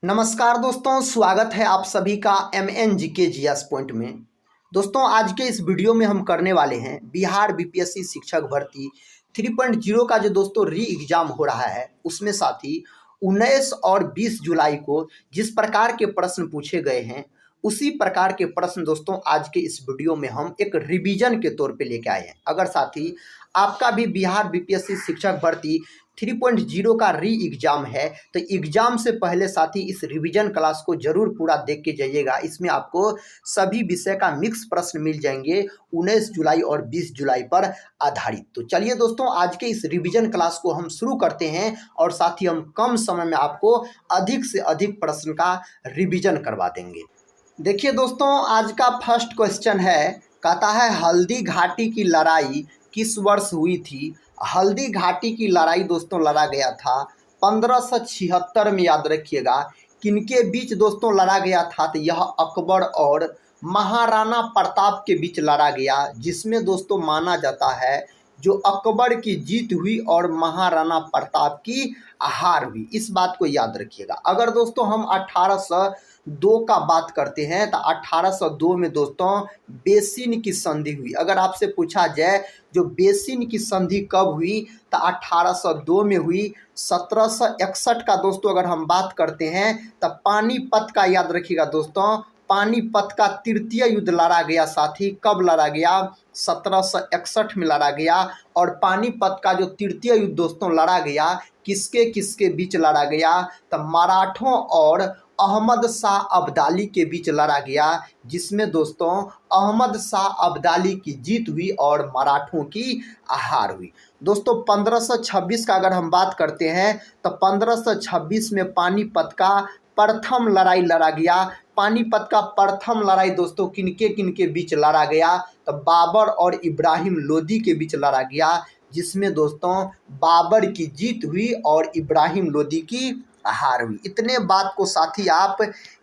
नमस्कार दोस्तों, स्वागत है आप सभी का MNGK GS पॉइंट में। दोस्तों, आज के इस वीडियो में हम करने वाले हैं बिहार बीपीएससी शिक्षक भर्ती 3.0 का जो दोस्तों री एग्जाम हो रहा है, उसमें साथ ही 19 और 20 जुलाई को जिस प्रकार के प्रश्न पूछे गए हैं, उसी प्रकार के प्रश्न दोस्तों आज के इस वीडियो में हम एक रिवीजन के तौर पे लेके आए हैं। अगर साथ ही आपका भी बिहार बीपीएससी शिक्षक भर्ती 3.0 का री एग्जाम है, तो एग्जाम से पहले साथी इस रिवीजन क्लास को जरूर पूरा देख के जाइएगा। इसमें आपको सभी विषय का मिक्स प्रश्न मिल जाएंगे 19 जुलाई और 20 जुलाई पर आधारित। तो चलिए दोस्तों, आज के इस रिवीजन क्लास को हम शुरू करते हैं और साथ ही हम कम समय में आपको अधिक से अधिक प्रश्न का रिवीजन करवा देंगे। देखिए दोस्तों, आज का फर्स्ट क्वेश्चन है, कहता है हल्दी घाटी की लड़ाई किस वर्ष हुई थी। हल्दी घाटी की लड़ाई दोस्तों लड़ा गया था 1576 में। याद रखिएगा किनके बीच दोस्तों लड़ा गया था, तो यह अकबर और महाराणा प्रताप के बीच लड़ा गया, जिसमें दोस्तों माना जाता है जो अकबर की जीत हुई और महाराणा प्रताप की हार हुई। इस बात को याद रखिएगा। अगर दोस्तों हम 1802 का बात करते हैं, तो 1802 में दोस्तों बेसिन की संधि हुई। अगर आपसे पूछा जाए जो बेसिन की संधि कब हुई, तो 1802 में हुई। 1761 का दोस्तों अगर हम बात करते हैं, तो पानीपत का याद रखिएगा दोस्तों, पानीपत का तृतीय युद्ध लड़ा गया। साथी कब लड़ा गया? 1761 में लड़ा गया। और पानीपत का जो तृतीय युद्ध दोस्तों लड़ा गया, किसके किसके बीच लड़ा गया? तो मराठों और अहमद शाह अब्दाली के बीच लड़ा गया, जिसमें दोस्तों अहमद शाह अब्दाली की जीत हुई और मराठों की हार हुई। दोस्तों 1526 का अगर हम बात करते हैं, तो 1526 में पानीपत का प्रथम लड़ाई लड़ा गया। पानीपत का प्रथम लड़ाई दोस्तों किनके बीच लड़ा गया? तो बाबर और इब्राहिम लोदी के बीच लड़ा गया, जिसमें दोस्तों बाबर की जीत हुई और इब्राहिम लोदी की हार हुई। इतने बात को साथी आप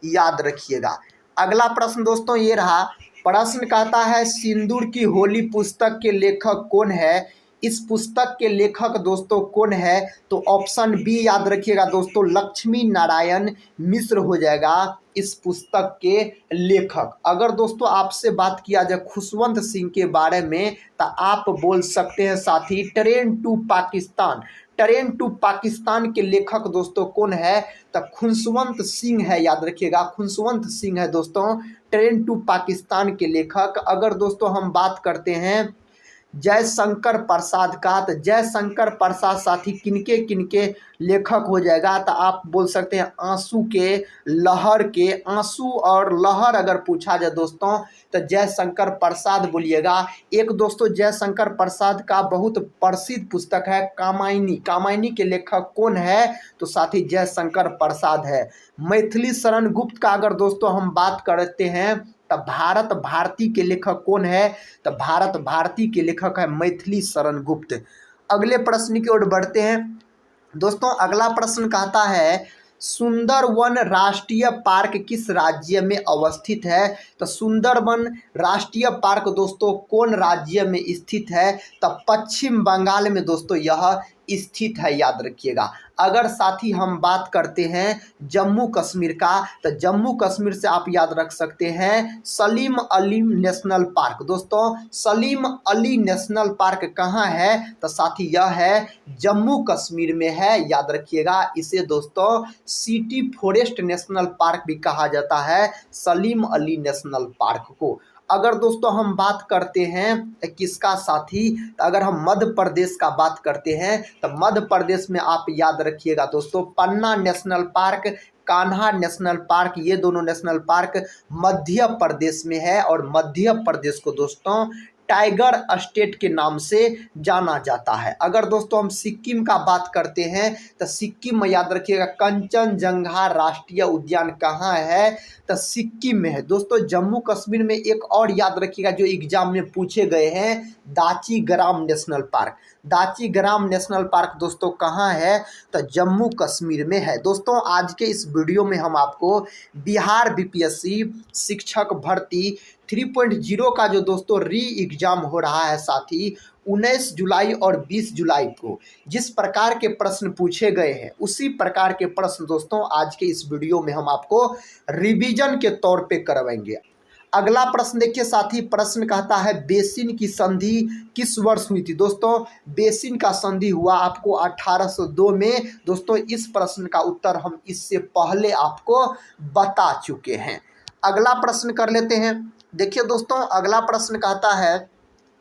याद रखिएगा। अगला प्रश्न दोस्तों ये रहा। प्रश्न कहता है सिंदूर की होली पुस्तक के लेखक कौन है। इस पुस्तक के लेखक दोस्तों कौन है? तो ऑप्शन बी याद रखिएगा दोस्तों, लक्ष्मी नारायण मिश्र हो जाएगा इस पुस्तक के लेखक। अगर दोस्तों आपसे बात किया जाए खुशवंत सिंह के बारे में, तो आप बोल सकते हैं साथी train to Pakistan. Train to Pakistan के लेखक दोस्तों कौन है? तो खुशवंत सिंह है। याद रखिएगा खुशवंत सिंह है दोस्तों ट्रेन टू पाकिस्तान के लेखक। अगर दोस्तों हम बात करते हैं जयशंकर प्रसाद का, तो जयशंकर प्रसाद साथी किनके लेखक हो जाएगा? तो आप बोल सकते हैं आंसू के, लहर के। आंसू और लहर अगर पूछा जाए दोस्तों, तो जयशंकर प्रसाद बोलिएगा। एक दोस्तों जयशंकर प्रसाद का बहुत प्रसिद्ध पुस्तक है कामायनी। कामायनी के लेखक कौन है? तो साथी जयशंकर प्रसाद है। मैथिली शरण गुप्त का अगर दोस्तों हम बात करते हैं, तो भारत भारती के लेखक कौन है? तो भारत भारती के लेखक है मैथिली शरण गुप्त। अगले प्रश्न की ओर बढ़ते हैं दोस्तों। अगला प्रश्न कहता है सुंदरवन राष्ट्रीय पार्क किस राज्य में अवस्थित है। तो सुंदरवन राष्ट्रीय पार्क दोस्तों कौन राज्य में स्थित है? तो पश्चिम बंगाल में दोस्तों यह स्थित है। याद रखिएगा। अगर साथी हम बात करते हैं जम्मू कश्मीर का, तो जम्मू कश्मीर से आप याद रख सकते हैं सलीम अली नेशनल पार्क। दोस्तों सलीम अली नेशनल पार्क कहाँ है? तो साथी यह है जम्मू कश्मीर में है। याद रखिएगा। इसे दोस्तों सिटी फॉरेस्ट नेशनल पार्क भी कहा जाता है, सलीम अली नेशनल पार्क को। अगर दोस्तों हम बात करते हैं किसका साथी, तो अगर हम मध्य प्रदेश का बात करते हैं, तो मध्य प्रदेश में आप याद रखिएगा दोस्तों Panna national park, Kanha national park, ये दोनों नेशनल पार्क मध्य प्रदेश में है। और मध्य प्रदेश को दोस्तों टाइगर स्टेट के नाम से जाना जाता है। अगर दोस्तों हम सिक्किम का बात करते हैं, तो सिक्किम में याद रखिएगा कंचनजंगा राष्ट्रीय उद्यान कहाँ है? तो सिक्किम में है। दोस्तों जम्मू कश्मीर में एक और याद रखिएगा जो एग्जाम में पूछे गए हैं, दाचीग्राम नेशनल पार्क। दाचीग्राम नेशनल पार्क दोस्तों कहाँ है? तो जम्मू कश्मीर में है। दोस्तों आज के इस वीडियो में हम आपको बिहार बीपीएससी शिक्षक भर्ती 3.0 का जो दोस्तों री एग्जाम हो रहा है साथी, 19 जुलाई और 20 जुलाई को जिस प्रकार के प्रश्न पूछे गए हैं उसी प्रकार के प्रश्न दोस्तों आज के इस वीडियो में हम आपको रिवीजन के तौर पे करवाएंगे। अगला प्रश्न देखिए साथी, प्रश्न कहता है बेसिन की संधि किस वर्ष हुई थी। दोस्तों बेसिन का संधि हुआ आपको 1802 में। दोस्तों इस प्रश्न का उत्तर हम इससे पहले आपको बता चुके हैं। अगला प्रश्न कर लेते हैं। देखिए दोस्तों अगला प्रश्न कहता है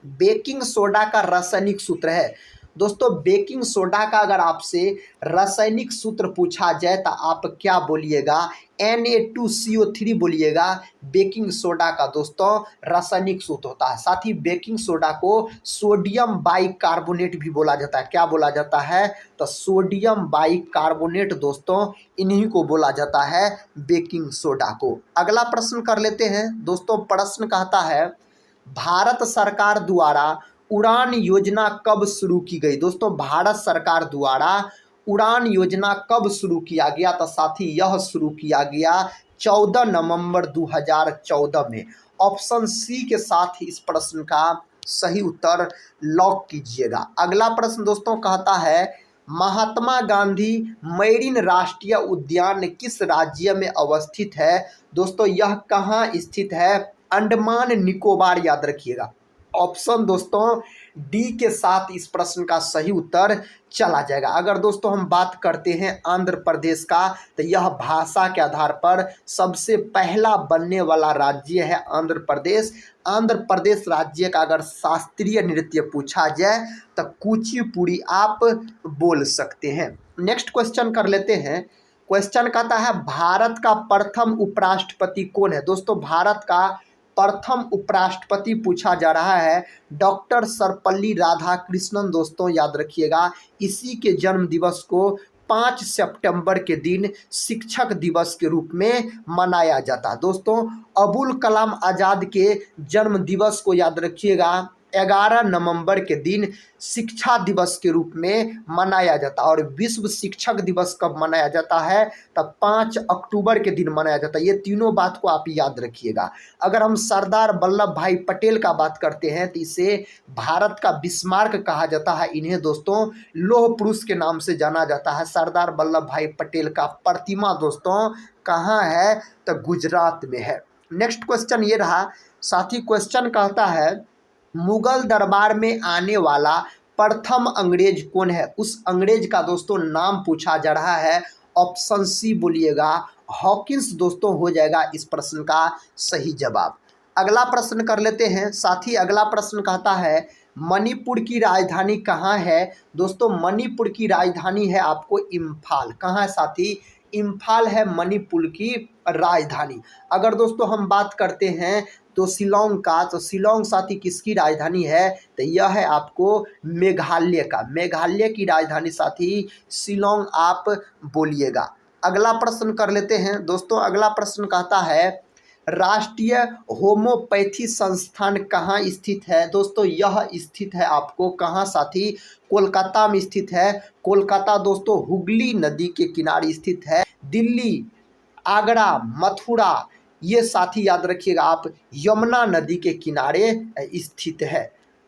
बेकिंग सोडा का रासायनिक सूत्र है। दोस्तों बेकिंग सोडा का अगर आपसे रासायनिक सूत्र पूछा जाए तो आप क्या बोलिएगा, Na2CO3 बोलिएगा। बेकिंग सोडा का दोस्तों रासायनिक सूत्र होता है। साथ ही बेकिंग सोडा को सोडियम बाइकार्बोनेट भी बोला जाता है। क्या बोला जाता है, तो सोडियम बाइकार्बोनेट दोस्तों इन्हीं को बोला जाता है, बेकिंग सोडा को। अगला प्रश्न कर लेते हैं। दोस्तों प्रश्न कहता है भारत सरकार द्वारा उड़ान योजना कब शुरू की गई। दोस्तों भारत सरकार द्वारा उड़ान योजना कब शुरू किया गया, तो साथी यह शुरू किया गया 14 नवंबर 2014 में। ऑप्शन सी के साथ ही इस प्रश्न का सही उत्तर लॉक कीजिएगा। अगला प्रश्न दोस्तों कहता है महात्मा गांधी मैरीन राष्ट्रीय उद्यान किस राज्य में अवस्थित है। दोस्तों यह कहाँ स्थित है, अंडमान निकोबार, याद रखिएगा। ऑप्शन दोस्तों डी के साथ इस प्रश्न का सही उत्तर चला जाएगा। अगर दोस्तों हम बात करते हैं आंध्र प्रदेश का, तो यह भाषा के आधार पर सबसे पहला बनने वाला राज्य है आंध्र प्रदेश। आंध्र प्रदेश राज्य का अगर शास्त्रीय नृत्य पूछा जाए तो कुचिपुड़ी आप बोल सकते हैं। नेक्स्ट क्वेश्चन कर लेते हैं। क्वेश्चन कहता है भारत का प्रथम उपराष्ट्रपति कौन है। दोस्तों भारत का प्रथम उपराष्ट्रपति पूछा जा रहा है डॉक्टर सर्वपल्ली राधाकृष्णन। दोस्तों याद रखिएगा इसी के जन्म दिवस को 5 सितंबर के दिन शिक्षक दिवस के रूप में मनाया जाता है। दोस्तों अबुल कलाम आज़ाद के जन्म दिवस को याद रखिएगा 11 नवंबर के दिन शिक्षा दिवस के रूप में मनाया जाता है। और विश्व शिक्षक दिवस कब मनाया जाता है, तब 5 अक्टूबर के दिन मनाया जाता है। ये तीनों बात को आप याद रखिएगा। अगर हम सरदार वल्लभ भाई पटेल का बात करते हैं तो इसे भारत का बिस्मार्क कहा जाता है। इन्हें दोस्तों लौह पुरुष के नाम से जाना जाता है। सरदार वल्लभ भाई पटेल का प्रतिमा दोस्तों कहाँ है, तो गुजरात में है। नेक्स्ट क्वेश्चन ये रहा साथी। क्वेश्चन कहता है मुगल दरबार में आने वाला प्रथम अंग्रेज कौन है। उस अंग्रेज का दोस्तों नाम पूछा जा रहा है। ऑप्शन सी बोलिएगा, हॉकिंस दोस्तों हो जाएगा इस प्रश्न का सही जवाब। अगला प्रश्न कर लेते हैं साथी। अगला प्रश्न कहता है मणिपुर की राजधानी कहाँ है। दोस्तों मणिपुर की राजधानी है आपको इम्फाल। कहाँ है साथी, इम्फाल है मणिपुर की राजधानी। अगर दोस्तों हम बात करते हैं तो शिलोंग का, तो शिलोंग साथी किसकी राजधानी है, तो यह है आपको मेघालय का। मेघालय की राजधानी साथी शिलोंग आप बोलिएगा। अगला प्रश्न कर लेते हैं दोस्तों। अगला प्रश्न कहता है राष्ट्रीय होम्योपैथी संस्थान कहाँ स्थित है। दोस्तों यह स्थित है आपको कहाँ साथी, कोलकाता में स्थित है। कोलकाता दोस्तों हुगली नदी के किनारे स्थित है। दिल्ली, आगरा, मथुरा ये साथी याद रखिएगा आप यमुना नदी के किनारे स्थित है।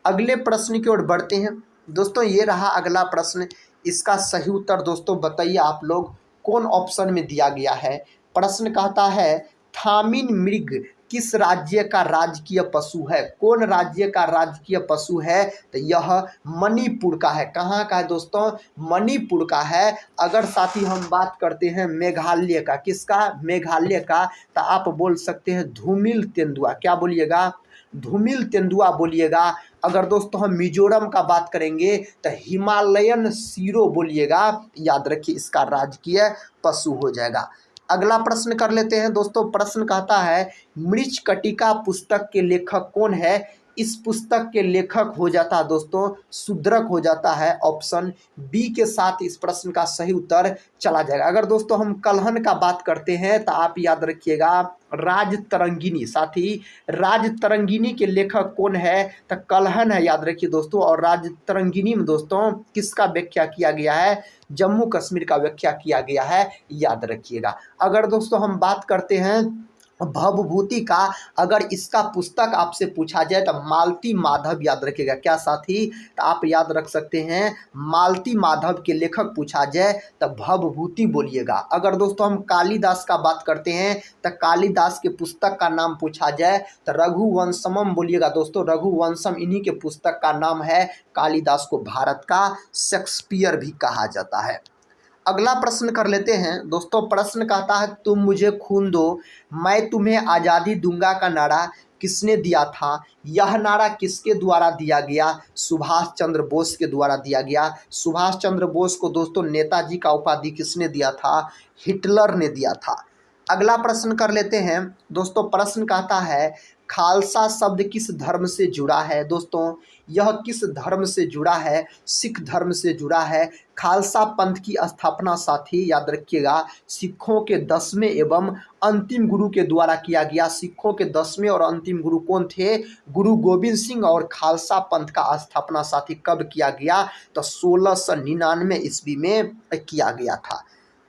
अगले प्रश्न की ओर बढ़ते हैं दोस्तों। ये रहा अगला प्रश्न। इसका सही उत्तर दोस्तों बताइए आप लोग कौन ऑप्शन में दिया गया है। प्रश्न कहता है थामिन मृग किस राज्य का राजकीय पशु है। कौन राज्य का राजकीय पशु है, तो यह मणिपुर का है। कहाँ का है दोस्तों, मणिपुर का है। अगर साथी हम बात करते हैं मेघालय का, किसका, मेघालय का, तो आप बोल सकते हैं धूमिल तेंदुआ। क्या बोलिएगा, धूमिल तेंदुआ बोलिएगा। अगर दोस्तों हम मिजोरम का बात करेंगे तो हिमालयन सीरो बोलिएगा। याद रखिए इसका राजकीय पशु हो जाएगा। अगला प्रश्न कर लेते हैं दोस्तों। प्रश्न कहता है मृच्छकटिका पुस्तक के लेखक कौन है। इस पुस्तक के लेखक हो जाता है दोस्तों शूद्रक हो जाता है। ऑप्शन बी के साथ इस प्रश्न का सही उत्तर चला जाएगा। अगर दोस्तों हम कलहन का बात करते हैं तो आप याद रखिएगा राजतरंगिणी। साथी राजतरंगिणी के लेखक कौन है, तो कलहन है, याद रखिए दोस्तों। और राजतरंगिणी में दोस्तों किसका व्याख्या किया गया है, जम्मू कश्मीर का व्याख्या किया गया है, याद रखिएगा। अगर दोस्तों हम बात करते हैं भवभूति का अगर इसका पुस्तक आपसे पूछा जाए तो मालती माधव याद रखिएगा। क्या साथी, तो आप याद रख सकते हैं मालती माधव के लेखक पूछा जाए तो भवभूति बोलिएगा। अगर दोस्तों हम कालिदास का बात करते हैं तो कालिदास के पुस्तक का नाम पूछा जाए तो रघुवंशम बोलिएगा। दोस्तों रघुवंशम इन्हीं के पुस्तक का नाम है। कालिदास को भारत का शेक्सपियर भी कहा जाता है। अगला प्रश्न कर लेते हैं दोस्तों। प्रश्न कहता है तुम मुझे खून दो मैं तुम्हें आज़ादी दूंगा का नारा किसने दिया था? यह नारा किसके द्वारा दिया गया? सुभाष चंद्र बोस के द्वारा दिया गया। सुभाष चंद्र बोस को दोस्तों नेताजी का उपाधि किसने दिया था? हिटलर ने दिया था। अगला प्रश्न कर लेते हैं दोस्तों। प्रश्न कहता है खालसा शब्द किस धर्म से जुड़ा है? दोस्तों यह किस धर्म से जुड़ा है? सिख धर्म से जुड़ा है। खालसा पंथ की स्थापना साथी याद रखिएगा सिखों के 10वें एवं अंतिम गुरु के द्वारा किया गया। सिखों के 10वें और अंतिम गुरु कौन थे? गुरु गोविंद सिंह। और खालसा पंथ का स्थापना साथी कब किया गया? तो 1699 ईस्वी में किया गया था।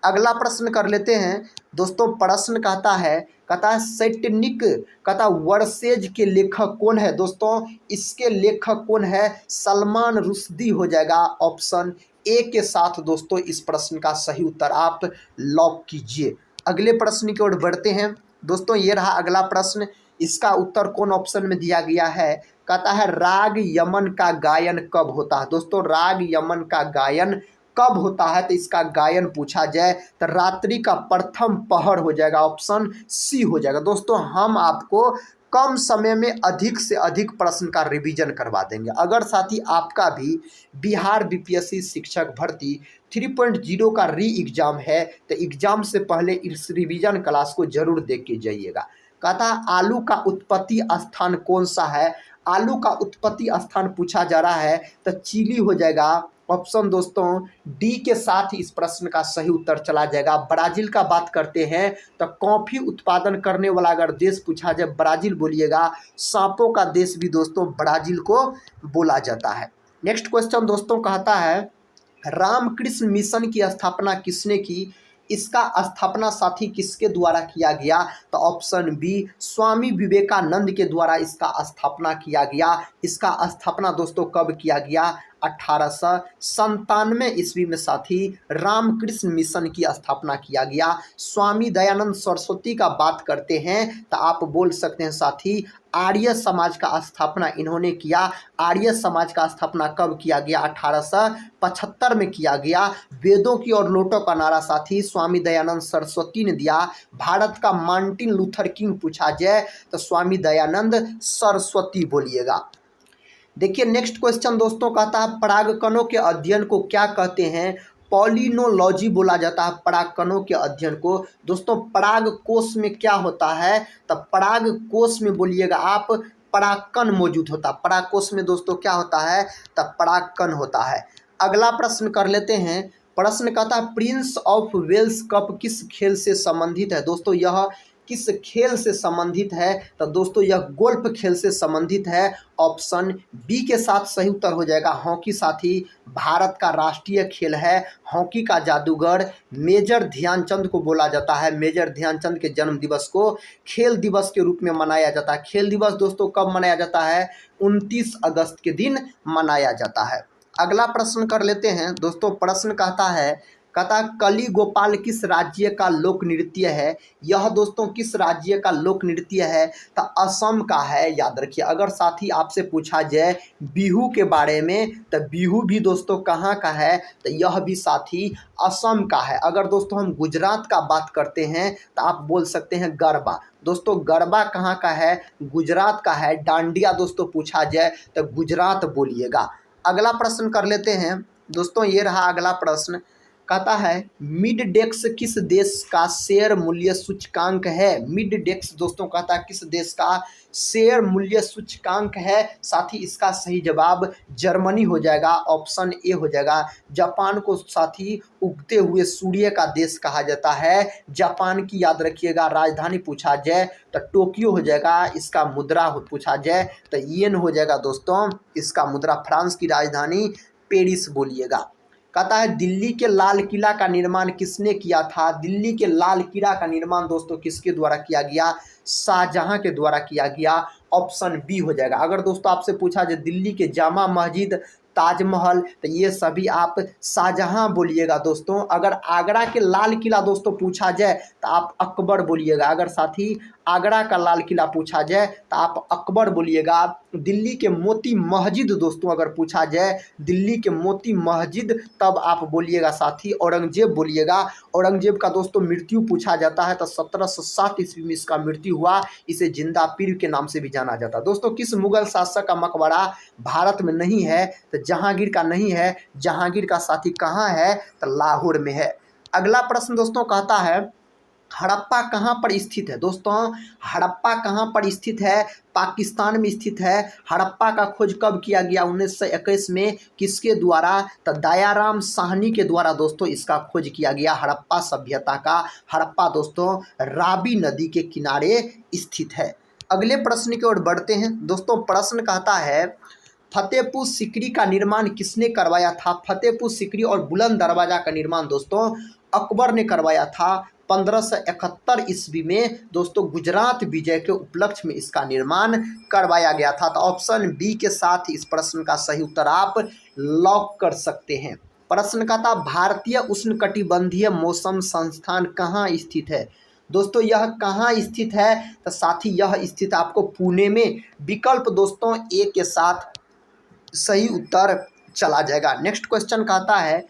अगला प्रश्न कर लेते हैं दोस्तों। प्रश्न कहता है सैटनिक वर्सेज के लेखक कौन है? दोस्तों इसके लेखक कौन है? सलमान रुश्दी हो जाएगा ऑप्शन ए के साथ। दोस्तों इस प्रश्न का सही उत्तर आप लॉक कीजिए। अगले प्रश्न की ओर बढ़ते हैं दोस्तों। ये रहा अगला प्रश्न। इसका उत्तर कौन ऑप्शन में दिया गया है? कहता है राग यमन का गायन कब होता है? दोस्तों राग यमन का गायन कब होता है? तो इसका गायन पूछा जाए तो रात्रि का प्रथम पहर हो जाएगा। ऑप्शन सी हो जाएगा। दोस्तों हम आपको कम समय में अधिक से अधिक प्रश्न का रिवीजन करवा देंगे। अगर साथी आपका भी बिहार बीपीएससी शिक्षक भर्ती 3.0 का री एग्ज़ाम है तो एग्ज़ाम से पहले इस रिवीजन क्लास को जरूर देख के जाइएगा। कहता आलू का उत्पत्ति स्थान कौन सा है? आलू का उत्पत्ति स्थान पूछा जा रहा है तो चिली हो जाएगा। ऑप्शन दोस्तों डी के साथ इस प्रश्न का सही उत्तर चला जाएगा। ब्राज़ील का बात करते हैं तो कॉफ़ी उत्पादन करने वाला अगर देश पूछा जाए ब्राज़ील बोलिएगा। सांपों का देश भी दोस्तों ब्राज़ील को बोला जाता है। नेक्स्ट क्वेश्चन दोस्तों कहता है रामकृष्ण मिशन की स्थापना किसने की? इसका स्थापना साथी किसके द्वारा किया गया? तो ऑप्शन बी स्वामी विवेकानंद के द्वारा इसका स्थापना किया गया। इसका स्थापना दोस्तों कब किया गया? 1897 ईस्वी में साथी रामकृष्ण मिशन की स्थापना किया गया। स्वामी दयानंद सरस्वती का बात करते हैं तो आप बोल सकते हैं साथी आर्य समाज का स्थापना इन्होंने किया। आर्य समाज का स्थापना कब किया गया? 1875 में किया गया। वेदों की और लोटों का नारा साथी स्वामी दयानंद सरस्वती ने दिया। भारत का मार्टिन लूथर किंग पूछा जाए तो स्वामी दयानंद सरस्वती बोलिएगा। देखिए नेक्स्ट क्वेश्चन दोस्तों कहता है परागकणों के अध्ययन को क्या कहते हैं? पॉलिनोलॉजी बोला जाता है परागकणों के अध्ययन को। दोस्तों पराग कोश में क्या होता है? तो पराग कोश में बोलिएगा आप परागकण मौजूद होता है। पराग कोश में दोस्तों क्या होता है? तो परागकण होता है। अगला प्रश्न कर लेते हैं। प्रश्न कहता है प्रिंस ऑफ वेल्स कप किस खेल से संबंधित है? दोस्तों यह किस खेल से संबंधित है? तो दोस्तों यह गोल्फ खेल से संबंधित है। ऑप्शन बी के साथ सही उत्तर हो जाएगा हॉकी साथी। भारत का राष्ट्रीय खेल है। हॉकी का जादूगर मेजर ध्यानचंद को बोला जाता है। मेजर ध्यानचंद के जन्म दिवस को खेल दिवस के रूप में मनाया जाता है। खेल दिवस दोस्तों कब मनाया जाता है? 29 अगस्त के दिन मनाया जाता है। अगला प्रश्न कर लेते हैं दोस्तों। प्रश्न कहता है कली गोपाल किस राज्य का लोक नृत्य है? यह दोस्तों किस राज्य का लोक नृत्य है? तो असम का है। याद रखिए अगर साथी आपसे पूछा जाए बिहू के बारे में तो बिहू भी दोस्तों कहाँ का है? तो यह भी साथी असम का है। अगर दोस्तों हम गुजरात का बात करते हैं तो आप बोल सकते हैं गरबा। दोस्तों गरबा कहाँ का है? गुजरात का है। डांडिया दोस्तों पूछा जाए तो गुजरात बोलिएगा। अगला प्रश्न कर लेते हैं दोस्तों। ये रहा अगला प्रश्न। कहता है मिड डेक्स किस देश का शेयर मूल्य सूचकांक है? मिड डेक्स दोस्तों कहता है किस देश का शेयर मूल्य सूचकांक है? साथ ही इसका सही जवाब जर्मनी हो जाएगा। ऑप्शन ए हो जाएगा। जापान को साथी उगते हुए सूर्य का देश कहा जाता है। जापान की याद रखिएगा राजधानी पूछा जाए तो टोक्यो हो जाएगा। इसका मुद्रा पूछा जाए तो येन हो जाएगा दोस्तों। इसका मुद्रा फ्रांस की राजधानी पेरिस बोलिएगा। कहता है दिल्ली के लाल किला का निर्माण किसने किया था? दिल्ली के लाल किला का निर्माण दोस्तों किसके द्वारा किया गया? शाहजहां के द्वारा किया गया। ऑप्शन बी हो जाएगा। अगर दोस्तों आपसे पूछा जाए दिल्ली के जामा मस्जिद, ताजमहल, तो ये सभी आप शाहजहां बोलिएगा दोस्तों। अगर आगरा के लाल किला दोस्तों पूछा जाए तो आप अकबर बोलिएगा। अगर साथी आगरा का लाल किला पूछा जाए तो आप अकबर बोलिएगा। दिल्ली के मोती मस्जिद दोस्तों अगर पूछा जाए, दिल्ली के मोती मस्जिद, तब आप बोलिएगा साथी औरंगजेब बोलिएगा। औरंगजेब का दोस्तों मृत्यु पूछा जाता है तो 1707 ईस्वी में इसका मृत्यु हुआ। इसे जिंदा पीर के नाम से भी जाना जाता है। दोस्तों किस मुगल शासक का मकबरा भारत में नहीं है? तो जहांगीर का नहीं है। जहांगीर का साथी कहाँ है? तो लाहौर में है। अगला प्रश्न दोस्तों कहता है हड़प्पा कहाँ पर स्थित है? दोस्तों हड़प्पा कहाँ पर स्थित है? पाकिस्तान में स्थित है। हड़प्पा का खोज कब किया गया? 1921 में। किसके द्वारा? तो दयाराम साहनी के द्वारा दोस्तों इसका खोज किया गया हड़प्पा सभ्यता का। हड़प्पा दोस्तों रावी नदी के किनारे स्थित है। अगले प्रश्न की ओर बढ़ते हैं दोस्तों। प्रश्न कहता है फतेहपुर सीकरी का निर्माण किसने करवाया था? फतेहपुर सीकरी और बुलंद दरवाजा का निर्माण दोस्तों अकबर ने करवाया था 1571 ईस्वी में दोस्तों। गुजरात विजय के उपलक्ष्य में इसका निर्माण करवाया गया था। तो ऑप्शन बी के साथ इस प्रश्न का सही उत्तर आप लॉक कर सकते हैं। प्रश्न का था भारतीय उष्णकटिबंधीय मौसम संस्थान कहाँ स्थित है? दोस्तों यह कहाँ स्थित है? तो साथी यह स्थित आपको पुणे में। विकल्प दोस्तों ए के साथ सही उत्तर चला जाएगा। नेक्स्ट क्वेश्चन कहता है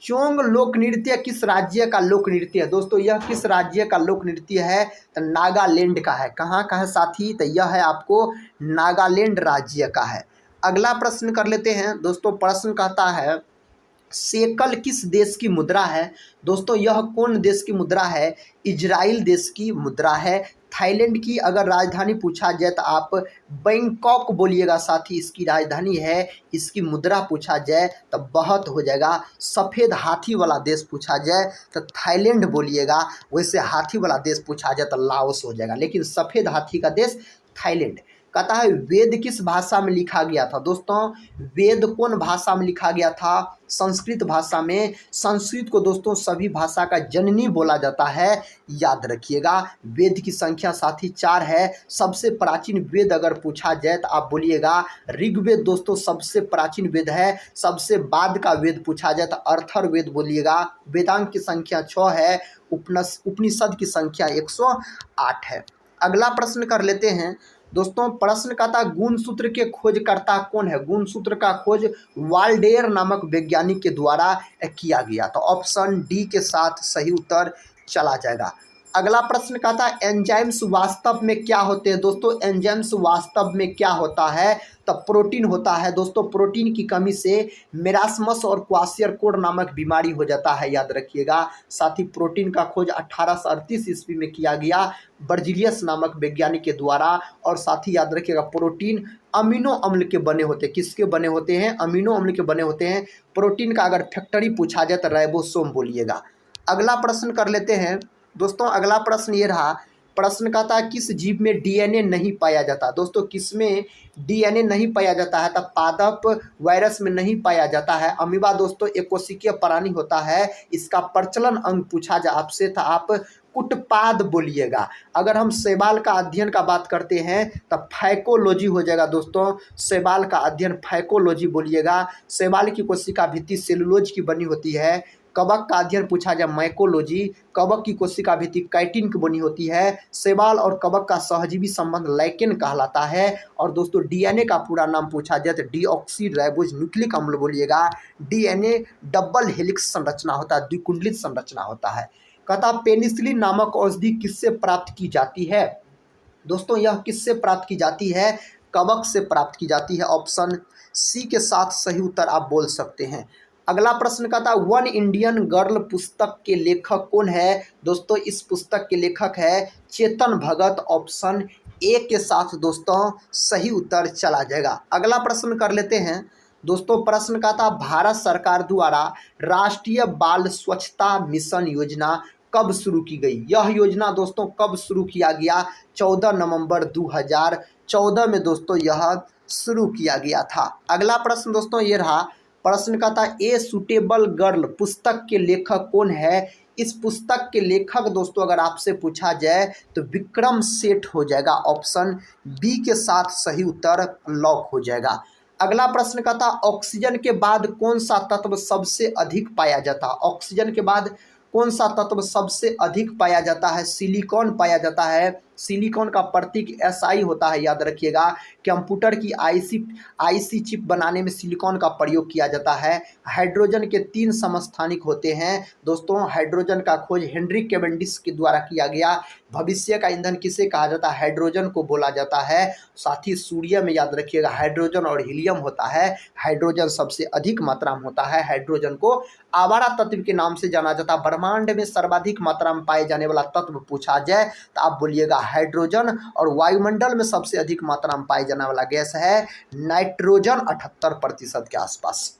चोंग लोक नृत्य किस राज्य का लोक नृत्य है? दोस्तों यह किस राज्य का लोक नृत्य है? तो नागालैंड का है। कहाँ का है साथी? तो यह है आपको नागालैंड राज्य का है। अगला प्रश्न कर लेते हैं दोस्तों। प्रश्न कहता है शेकल किस देश की मुद्रा है? दोस्तों यह कौन देश की मुद्रा है? इजराइल देश की मुद्रा है। थाईलैंड की अगर राजधानी पूछा जाए तो आप बैंकॉक बोलिएगा साथी इसकी राजधानी है। इसकी मुद्रा पूछा जाए तो बहुत हो जाएगा। सफ़ेद हाथी वाला देश पूछा जाए तो थाईलैंड बोलिएगा। वैसे हाथी वाला देश पूछा जाए तो लाओस हो जाएगा, लेकिन सफ़ेद हाथी का देश थाईलैंड। कहता है वेद किस भाषा में लिखा गया था? दोस्तों वेद कौन भाषा में लिखा गया था? संस्कृत भाषा में। संस्कृत को दोस्तों सभी भाषा का जननी बोला जाता है, याद रखिएगा। वेद की संख्या साथी 4 है। सबसे प्राचीन वेद अगर पूछा जाए तो आप बोलिएगा ऋग्वेद दोस्तों सबसे प्राचीन वेद है। सबसे बाद का वेद पूछा जाए तो अर्थर्ववेद बोलिएगा। वेदांग की संख्या 6 है। उपनिषद की संख्या 108 है। अगला प्रश्न कर लेते हैं दोस्तों। प्रश्न का था गुणसूत्र के खोजकर्ता कौन है? गुणसूत्र का खोज वाल्डेयर नामक वैज्ञानिक के द्वारा किया गया। तो ऑप्शन डी के साथ सही उत्तर चला जाएगा। अगला प्रश्न का था एंजाइम्स वास्तव में क्या होते हैं? दोस्तों एंजाइम्स वास्तव में क्या होता है? तब प्रोटीन होता है दोस्तों। प्रोटीन की कमी से मेरास्मस और क्वासियरकोड नामक बीमारी हो जाता है, याद रखिएगा। साथ ही प्रोटीन का खोज 1838 ईस्वी में किया गया बर्जिलियस नामक वैज्ञानिक के द्वारा। और साथ ही याद रखिएगा प्रोटीन अमीनो अम्ल के बने होते हैं। किसके बने होते हैं? अमीनो अम्ल के बने होते हैं। प्रोटीन का अगर फैक्टरी पूछा जाए तो राइबोसोम बोलिएगा। अगला प्रश्न कर लेते हैं दोस्तों। अगला प्रश्न ये रहा। प्रश्न का था किस जीव में डीएनए नहीं पाया जाता? दोस्तों किस में डीएनए नहीं पाया जाता है? तब पादप वायरस में नहीं पाया जाता है। अमीबा दोस्तों एक कोशिकीय प्राणी होता है। इसका प्रचलन अंग पूछा जाए आपसे तो आप कुटपाद बोलिएगा। अगर हम शैवाल का अध्ययन का बात करते हैं तब फाइकोलॉजी हो जाएगा दोस्तों। शैवाल का अध्ययन फाइकोलॉजी बोलिएगा। शैवाल की कोशिका भित्ति सेलुलोज की बनी होती है। कवक का अध्ययन पूछा जाए माइकोलॉजी। कवक की कोशिका भित्ति काइटिन की बनी होती है। शैवाल और कवक का सहजीवी संबंध लाइकेन कहलाता है। और दोस्तों डीएनए का पूरा नाम पूछा जाए तो डीऑक्सी राइबोज न्यूक्लिक अम्ल बोलिएगा। डीएनए डबल हेलिक्स संरचना होता है, द्विकुंडलित संरचना होता है। कहता पेनिसिलिन नामक औषधि किससे प्राप्त की जाती है? दोस्तों यह किससे प्राप्त की जाती है? कवक से प्राप्त की जाती है। ऑप्शन सी के साथ सही उत्तर आप बोल सकते हैं। अगला प्रश्न का था वन इंडियन गर्ल पुस्तक के लेखक कौन है? दोस्तों इस पुस्तक के लेखक है चेतन भगत। ऑप्शन ए के साथ दोस्तों सही उत्तर चला जाएगा। अगला प्रश्न कर लेते हैं दोस्तों। प्रश्न का था भारत सरकार द्वारा राष्ट्रीय बाल स्वच्छता मिशन योजना कब शुरू की गई? यह योजना दोस्तों कब शुरू किया गया? 14 नवंबर 2014 में दोस्तों यह शुरू किया गया था। अगला प्रश्न दोस्तों ये रहा। प्रश्न का था ए सुटेबल गर्ल पुस्तक के लेखक कौन है। इस पुस्तक के लेखक दोस्तों अगर आपसे पूछा जाए तो विक्रम सेठ हो जाएगा। ऑप्शन बी के साथ सही उत्तर लॉक हो जाएगा। अगला प्रश्न का था ऑक्सीजन के बाद कौन सा तत्व सबसे अधिक पाया जाता है। ऑक्सीजन के बाद कौन सा तत्व सबसे अधिक पाया जाता है। सिलिकॉन पाया जाता है। सिलिकॉन का प्रतीक SI होता है, याद रखिएगा। कंप्यूटर की आईसी चिप बनाने में सिलिकॉन का प्रयोग किया जाता है। हाइड्रोजन के 3 समस्थानिक होते हैं दोस्तों। हाइड्रोजन का खोज हेनरी कैवेंडिश के द्वारा किया गया। भविष्य का ईंधन किसे कहा जाता है। हाइड्रोजन को बोला जाता है। साथ ही सूर्य में याद रखिएगा हाइड्रोजन और हीलियम होता है। हाइड्रोजन सबसे अधिक मात्रा में होता है। हाइड्रोजन को आवारा तत्व के नाम से जाना जाता है। ब्रह्मांड में सर्वाधिक मात्रा में पाए जाने वाला तत्व पूछा जाए तो आप बोलिएगा हाइड्रोजन। और वायुमंडल में सबसे अधिक मात्रा में पाए जाने वाला गैस है नाइट्रोजन 78% के आसपास।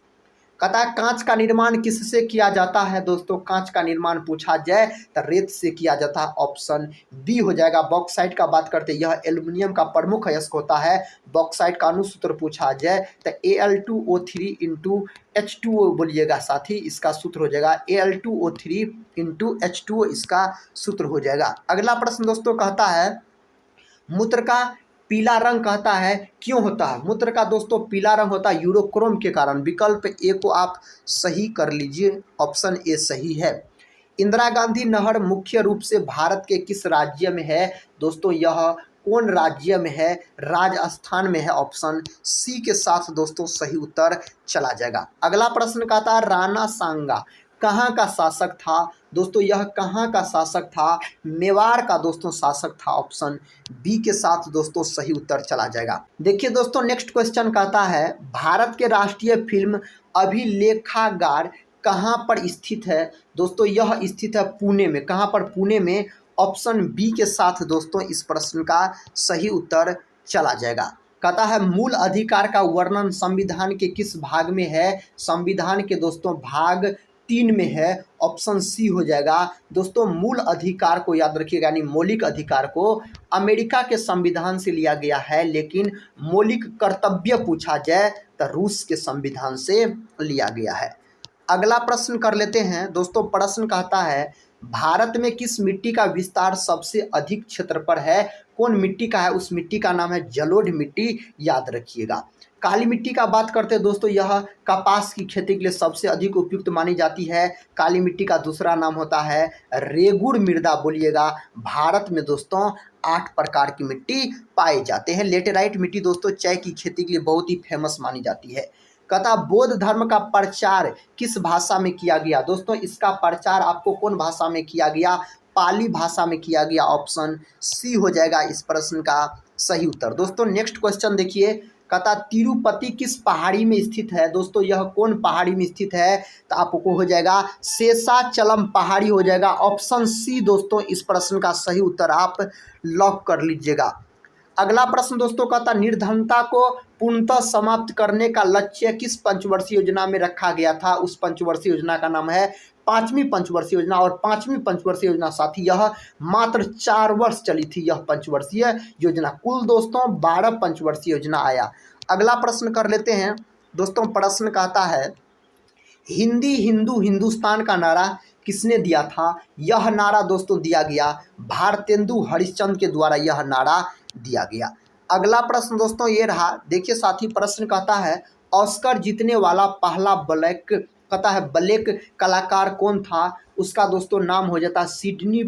कहता है कांच का निर्माण किससे किया जाता है दोस्तों। कांच का निर्माण पूछा जाए तो रेत से किया जाता है। ऑप्शन बी हो जाएगा। बॉक्साइट का बात करते हैं, यह एल्युमिनियम का प्रमुख अयस्क होता है। बॉक्साइट का अनुसूत्र पूछा जाए तो Al2O3 इंटू H2O बोलिएगा साथी, इसका सूत्र हो जाएगा Al2O3 इंटू H2O, इसका सूत्र हो जाएगा। अगला प्रश्न दोस्तों कहता है मूत्र का पीला रंग कहता है क्यों होता है। मूत्र का दोस्तों पीला रंग होता है यूरोक्रोम के कारण। विकल्प ए को आप सही कर लीजिए। ऑप्शन ए सही है। इंदिरा गांधी नहर मुख्य रूप से भारत के किस राज्य में है दोस्तों। यह कौन राज्य में है। राजस्थान में है। ऑप्शन सी के साथ दोस्तों सही उत्तर चला जाएगा। अगला प्रश्न कहता है राणा सांगा कहाँ का शासक था दोस्तों। यह कहाँ का शासक था। मेवाड़ का दोस्तों शासक था। ऑप्शन बी के साथ दोस्तों सही उत्तर चला जाएगा। देखिए दोस्तों नेक्स्ट क्वेश्चन कहता है भारत के राष्ट्रीय फिल्म अभिलेखागार कहाँ पर स्थित है दोस्तों। यह स्थित है पुणे में। कहाँ पर। पुणे में। ऑप्शन बी के साथ दोस्तों इस प्रश्न का सही उत्तर चला जाएगा। कहता है मूल अधिकार का वर्णन संविधान के किस भाग में है। संविधान के दोस्तों भाग 3 में है। ऑप्शन सी हो जाएगा। दोस्तों मूल अधिकार को याद रखिएगा, यानी मौलिक अधिकार को अमेरिका के संविधान से लिया गया है, लेकिन मौलिक कर्तव्य पूछा जाए तो रूस के संविधान से लिया गया है। अगला प्रश्न कर लेते हैं दोस्तों। प्रश्न कहता है भारत में किस मिट्टी का विस्तार सबसे अधिक क्षेत्र पर है। कौन मिट्टी का है। उस मिट्टी का नाम है जलोढ़ मिट्टी, याद रखिएगा। काली मिट्टी का बात करते हैं दोस्तों, यह कपास की खेती के लिए सबसे अधिक उपयुक्त मानी जाती है। काली मिट्टी का दूसरा नाम होता है रेगुड़ मृदा बोलिएगा। भारत में दोस्तों 8 प्रकार की मिट्टी पाए जाते हैं। लेटेराइट मिट्टी दोस्तों चाय की खेती के लिए बहुत ही फेमस मानी जाती है। कहता बौद्ध धर्म का प्रचार किस भाषा में किया गया दोस्तों। इसका प्रचार आपको कौन भाषा में किया गया। पाली भाषा में किया गया। ऑप्शन सी हो जाएगा इस प्रश्न का सही उत्तर। दोस्तों नेक्स्ट क्वेश्चन देखिए। कहता तिरुपति किस पहाड़ी में स्थित है दोस्तों। यह कौन पहाड़ी में स्थित है तो आपको हो जाएगा शेषाचलम पहाड़ी हो जाएगा। ऑप्शन सी दोस्तों इस प्रश्न का सही उत्तर आप लॉक कर लीजिएगा। अगला प्रश्न दोस्तों कहता निर्धनता को पूर्णतः समाप्त करने का लक्ष्य किस पंचवर्षीय योजना में रखा गया था। उस पंचवर्षीय योजना का नाम है 5वीं पंचवर्षीय योजना। और 5वीं पंचवर्षीय योजना साथी यह मात्र 4 वर्ष चली थी। यह पंचवर्षीय योजना कुल दोस्तों 12 पंचवर्षीय योजना आया। अगला प्रश्न कर लेते हैं दोस्तों। प्रश्न कहता है हिंदी हिंदू हिंदुस्तान का नारा किसने दिया था। यह नारा दोस्तों दिया गया भारतेंदु हरिश्चंद्र के द्वारा यह नारा दिया गया। अगला प्रश्न दोस्तों ये रहा। देखिए साथी प्रश्न कहता है ऑस्कर जीतने वाला पहला ब्लैक कलाकार कौन था। उसका दोस्तों नाम हो जाता सिडनी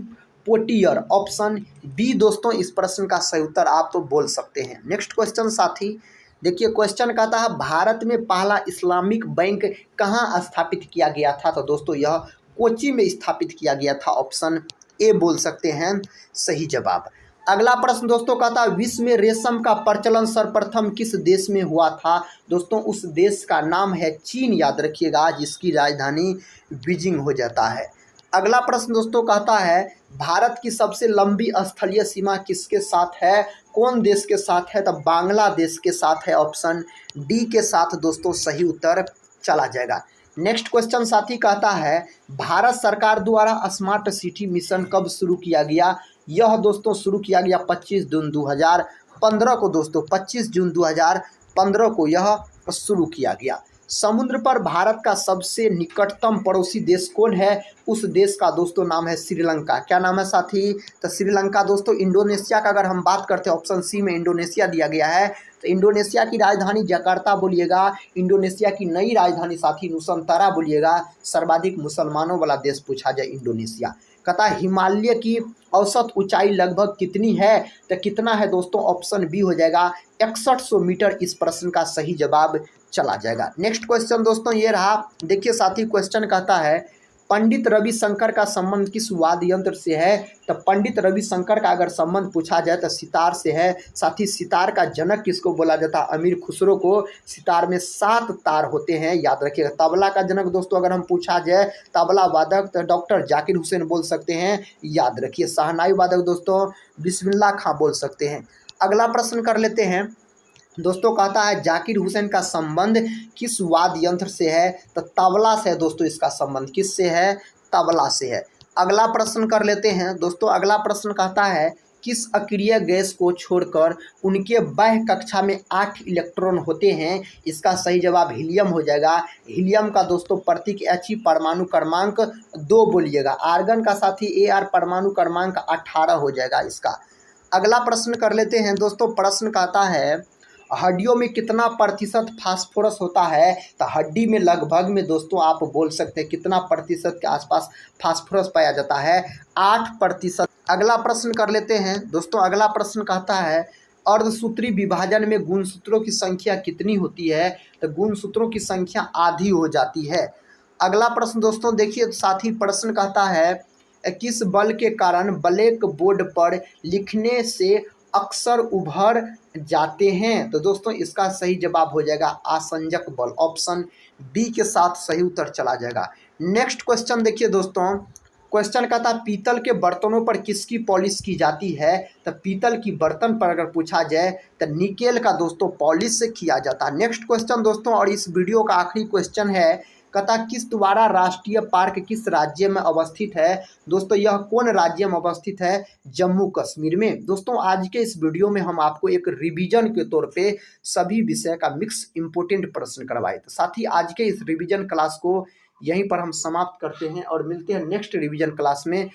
पोटियर। ऑप्शन बी दोस्तों इस प्रश्न का सही उत्तर आप तो बोल सकते हैं। नेक्स्ट क्वेश्चन साथी देखिए। क्वेश्चन कहता है भारत में पहला इस्लामिक बैंक कहाँ स्थापित किया गया था। तो दोस्तों यह कोची में स्थापित किया गया था। ऑप्शन ए बोल सकते हैं सही जवाब। अगला प्रश्न दोस्तों कहता है विश्व में रेशम का प्रचलन सर्वप्रथम किस देश में हुआ था। दोस्तों उस देश का नाम है चीन, याद रखिएगा, जिसकी राजधानी बीजिंग हो जाता है। अगला प्रश्न दोस्तों कहता है भारत की सबसे लंबी स्थलीय सीमा किसके साथ है। कौन देश के साथ है। तो बांग्लादेश के साथ है। ऑप्शन डी के साथ दोस्तों सही उत्तर चला जाएगा। नेक्स्ट क्वेश्चन साथी कहता है भारत सरकार द्वारा स्मार्ट सिटी मिशन कब शुरू किया गया। यह दोस्तों शुरू किया गया 25 जून 2015 को। दोस्तों 25 जून 2015 को यह शुरू किया गया। समुद्र पर भारत का सबसे निकटतम पड़ोसी देश कौन है? उस देश का दोस्तों नाम है श्रीलंका। क्या नाम है साथी? तो श्रीलंका दोस्तों। इंडोनेशिया का अगर हम बात करते हैं, ऑप्शन सी में इंडोनेशिया दिया गया है। तो इंडोनेशिया की राजधानी जकार्ता बोलिएगा। इंडोनेशिया की नई राजधानी साथी नुसंतरा बोलिएगा। सर्वाधिक मुसलमानों वाला देश पूछा जाए इंडोनेशिया। कहता है हिमालय की औसत ऊंचाई लगभग कितनी है? तो कितना है दोस्तों? ऑप्शन बी हो जाएगा 6100 मीटर। इस प्रश्न का सही जवाब चला जाएगा। नेक्स्ट क्वेश्चन दोस्तों ये रहा। देखिए साथी, क्वेश्चन कहता है पंडित रविशंकर का संबंध किस वाद्य यंत्र से है? तो पंडित रविशंकर का अगर संबंध पूछा जाए तो सितार से है। साथी सितार का जनक किसको बोला जाता है? अमीर खुसरो को। सितार में 7 तार होते हैं, याद रखिएगा। तबला का जनक दोस्तों अगर हम पूछा जाए, तबला वादक तो डॉक्टर जाकिर हुसैन बोल सकते हैं, याद रखिए। शहनाई वादक दोस्तों बिस्मिल्लाह खां बोल सकते हैं। अगला प्रश्न कर लेते हैं दोस्तों। कहता है जाकिर हुसैन का संबंध किस वाद्य यंत्र से है? तो तबला से है दोस्तों। इसका संबंध किससे है? तबला से है। अगला प्रश्न कर लेते हैं दोस्तों। अगला प्रश्न कहता है किस अक्रिय गैस को छोड़कर उनके बाह्य कक्षा में 8 इलेक्ट्रॉन होते हैं? इसका सही जवाब हीलियम हो जाएगा। हीलियम का दोस्तों प्रतीक He, परमाणु क्रमांक 2 बोलिएगा। आर्गन का साथी Ar, परमाणु क्रमांक 18 हो जाएगा इसका। अगला प्रश्न कर लेते हैं दोस्तों। प्रश्न कहता है हड्डियों में कितना प्रतिशत फास्फोरस होता है? तो हड्डी में लगभग में दोस्तों आप बोल सकते हैं कितना प्रतिशत के आसपास फास्फोरस पाया जाता है? 8%। अगला प्रश्न कर लेते हैं दोस्तों। अगला प्रश्न कहता है अर्धसूत्री विभाजन में गुणसूत्रों की संख्या कितनी होती है? तो गुणसूत्रों की संख्या आधी हो जाती है। अगला प्रश्न दोस्तों देखिए साथी, प्रश्न कहता है किस बल के कारण ब्लैक बोर्ड पर लिखने से अक्सर उभर जाते हैं? तो दोस्तों इसका सही जवाब हो जाएगा आसंजक बल। ऑप्शन बी के साथ सही उत्तर चला जाएगा। नेक्स्ट क्वेश्चन देखिए दोस्तों। क्वेश्चन कहता है पीतल के बर्तनों पर किसकी पॉलिश की जाती है? तो पीतल की बर्तन पर अगर पूछा जाए तो निकेल का दोस्तों पॉलिश से किया जाता है। नेक्स्ट क्वेश्चन दोस्तों, और इस वीडियो का आखिरी क्वेश्चन है। कहता किस द्वारा राष्ट्रीय पार्क किस राज्य में अवस्थित है? दोस्तों यह कौन राज्य में अवस्थित है? जम्मू कश्मीर में। दोस्तों आज के इस वीडियो में हम आपको एक रिवीजन के तौर पे सभी विषय का मिक्स इंपोर्टेंट प्रश्न करवाए। तो साथ ही आज के इस रिवीजन क्लास को यहीं पर हम समाप्त करते हैं और मिलते हैं नेक्स्ट रिवीजन क्लास में।